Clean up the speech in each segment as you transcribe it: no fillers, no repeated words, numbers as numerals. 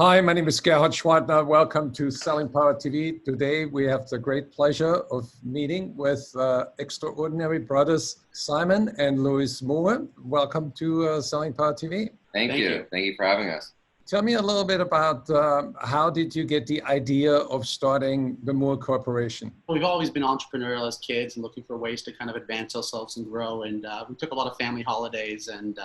Hi, my name is Gerhard Schwantner. Welcome to Selling Power TV. Today we have the great pleasure of meeting with extraordinary brothers Simon and Louis Moore. Welcome to Selling Power TV. Thank you. Thank you for having us. Tell me a little bit about how did you get the idea of starting the Moore Corporation? We've always been entrepreneurial as kids and looking for ways to kind of advance ourselves and grow. And we took a lot of family holidays and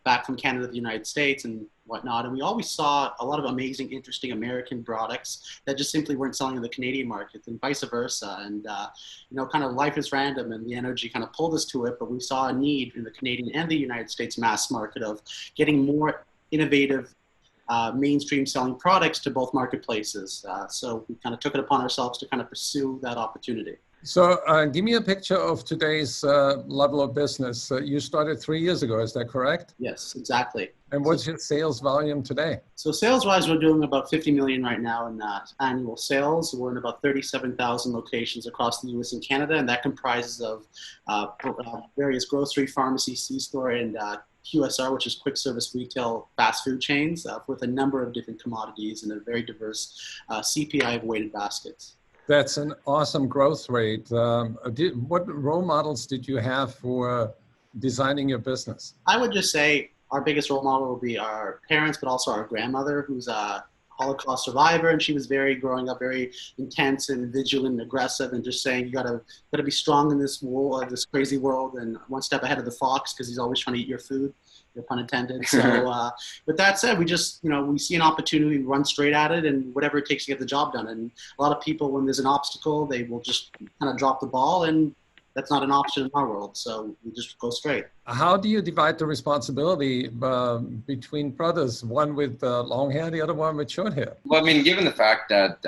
back from Canada to the United States and whatnot. And we always saw a lot of amazing, interesting American products that just simply weren't selling in the Canadian market and vice versa. And, kind of life is random and the energy kind of pulled us to it. But we saw a need in the Canadian and the United States mass market of getting more innovative mainstream selling products to both marketplaces. So we kind of took it upon ourselves to kind of pursue that opportunity. So give me a picture of today's level of business. You started 3 years ago, is that correct? Yes, exactly. And what's your sales volume today? So sales-wise, we're doing about 50 million right now in annual sales. We're in about 37,000 locations across the US and Canada, and that comprises of various grocery, pharmacy, C-store, and QSR, which is quick service retail fast food chains, with a number of different commodities and a very diverse CPI of weighted baskets. That's an awesome growth rate. What role models did you have for designing your business? I would just say our biggest role model will be our parents, but also our grandmother, who's a Holocaust survivor, and she was growing up very intense and vigilant and aggressive, and just saying you gotta be strong in this world, this crazy world, and one step ahead of the fox because he's always trying to eat your food. No pun intended. So, with that said, we just, we see an opportunity, we run straight at it, and whatever it takes to get the job done. And a lot of people, when there's an obstacle, they will just kind of drop the ball, and that's not an option in our world. So we just go straight. How do you divide the responsibility between brothers? One with long hair, the other one with short hair? Well, I mean, given the fact that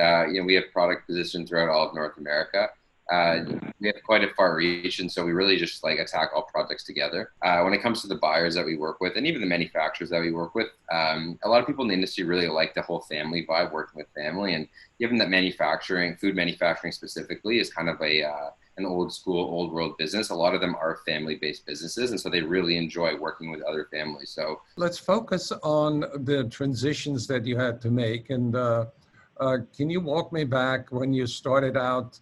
we have product positioned throughout all of North America, we have quite a far reach, and so we really just attack all projects together. When it comes to the buyers that we work with, and even the manufacturers that we work with, a lot of people in the industry really like the whole family vibe, working with family. And given that food manufacturing specifically, is kind of an old school, old world business, a lot of them are family-based businesses, and so they really enjoy working with other families. So let's focus on the transitions that you had to make. And can you walk me back when you started out?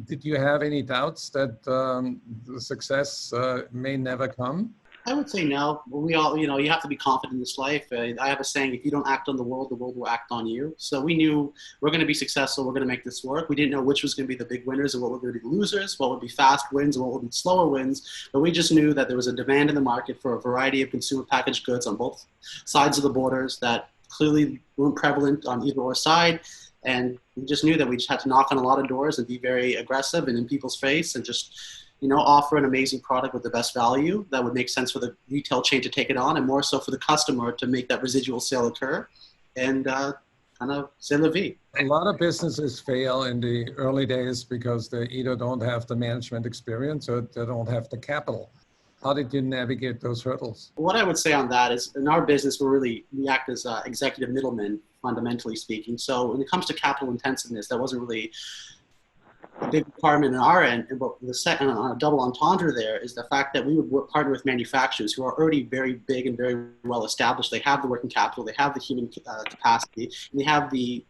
Did you have any doubts that the success may never come? I would say no. We all, you have to be confident in this life. I have a saying, if you don't act on the world will act on you. So we knew we're going to be successful. We're going to make this work. We didn't know which was going to be the big winners and what were going to be the losers, what would be fast wins and what would be slower wins. But we just knew that there was a demand in the market for a variety of consumer packaged goods on both sides of the borders that clearly weren't prevalent on either or side. And we just knew that we just had to knock on a lot of doors and be very aggressive and in people's face and just, offer an amazing product with the best value that would make sense for the retail chain to take it on, and more so for the customer to make that residual sale occur, and kind of c'est la vie. A lot of businesses fail in the early days because they either don't have the management experience or they don't have the capital. How did you navigate those hurdles? What I would say on that is, in our business, we act as executive middlemen, fundamentally speaking. So when it comes to capital intensiveness, that wasn't really a big requirement on our end. But the second, on a double entendre there, is the fact that we would partner with manufacturers who are already very big and very well established. They have the working capital, they have the human capacity, and they have the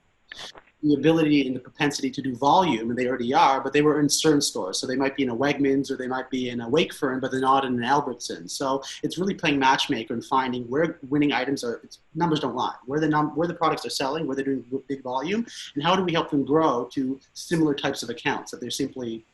ability and the propensity to do volume, and they already are, but they were in certain stores. So they might be in a Wegmans or they might be in a Wakefern, but they're not in an Albertsons. So it's really playing matchmaker and finding where winning items are. Numbers don't lie. Where the products are selling, where they're doing big volume, and how do we help them grow to similar types of accounts that they're simply,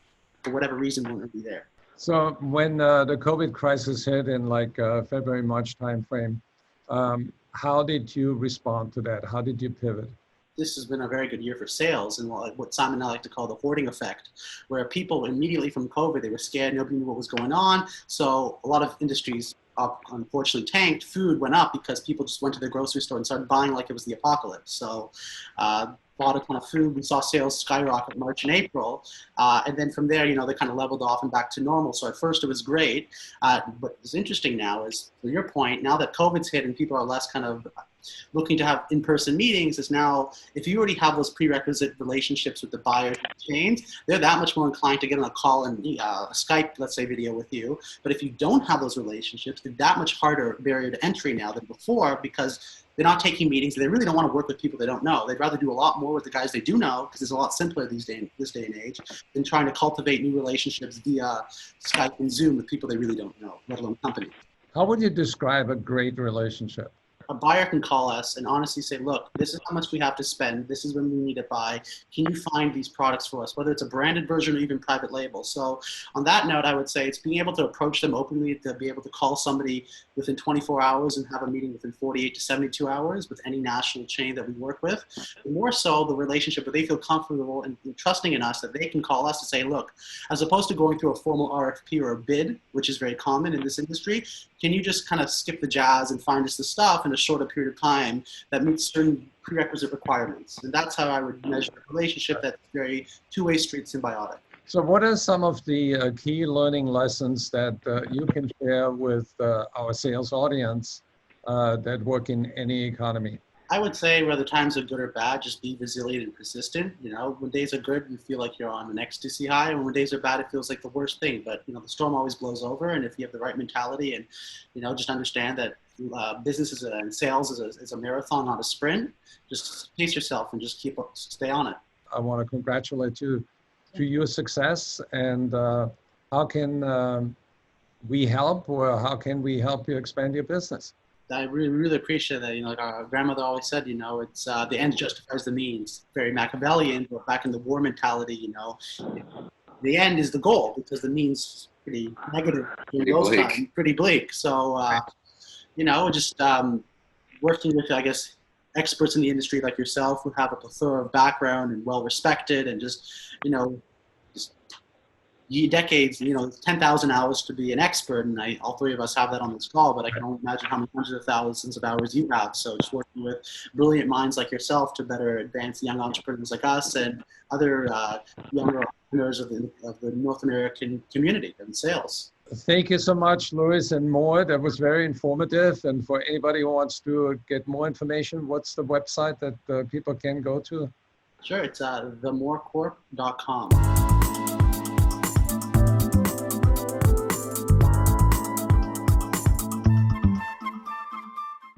for whatever reason, won't be there. So when the COVID crisis hit in February, March timeframe, how did you respond to that? How did you pivot? This has been a very good year for sales, and what Simon and I like to call the hoarding effect, where people immediately from COVID, they were scared, nobody knew what was going on. So a lot of industries unfortunately tanked. Food went up because people just went to the grocery store and started buying like it was the apocalypse. So bought a ton of food. We saw sales skyrocket March and April. And then from there, they kind of leveled off and back to normal. So at first it was great. But what's interesting now is, to your point, now that COVID's hit and people are less kind of looking to have in-person meetings is now, if you already have those prerequisite relationships with the buyers and chains, they're that much more inclined to get on a call and a Skype, let's say, video with you. But if you don't have those relationships, they're that much harder barrier to entry now than before, because they're not taking meetings. They really don't want to work with people they don't know. They'd rather do a lot more with the guys they do know, because it's a lot simpler this day and age, than trying to cultivate new relationships via Skype and Zoom with people they really don't know, let alone companies. How would you describe a great relationship? A buyer can call us and honestly say, look, this is how much we have to spend. This is when we need to buy. Can you find these products for us, whether it's a branded version or even private label? So on that note, I would say it's being able to approach them openly, to be able to call somebody within 24 hours and have a meeting within 48 to 72 hours with any national chain that we work with. And more so the relationship where they feel comfortable and trusting in us, that they can call us to say, look, as opposed to going through a formal RFP or a bid, which is very common in this industry, can you just kind of skip the jazz and find us the stuff in a shorter period of time that meets certain prerequisite requirements? And that's how I would measure a relationship that's very two-way street, symbiotic. So what are some of the key learning lessons that you can share with our sales audience that work in any economy? I would say whether times are good or bad, just be resilient and persistent. You know, when days are good, you feel like you're on an ecstasy high, and when days are bad, it feels like the worst thing. But, you know, the storm always blows over, and if you have the right mentality and, you know, just understand that business and sales is a marathon, not a sprint, just pace yourself and just stay on it. I want to congratulate you to your success, and how can we help, or how can we help you expand your business? I really, really appreciate that. You know, like our grandmother always said, you know, it's the end justifies the means. Very Machiavellian, but back in the war mentality, you know, the end is the goal because the means is pretty negative in those times, pretty bleak. So, you know, just working with, I guess, experts in the industry like yourself who have a plethora of background and well respected, and just, you know, decades, you know, 10,000 hours to be an expert, and all three of us have that on this call, but I can only imagine how many hundreds of thousands of hours you have. So just working with brilliant minds like yourself to better advance young entrepreneurs like us and other younger entrepreneurs of the North American community in sales. Thank you so much, Louis and Moore. That was very informative. And for anybody who wants to get more information, what's the website that people can go to? Sure, it's themorecorp.com.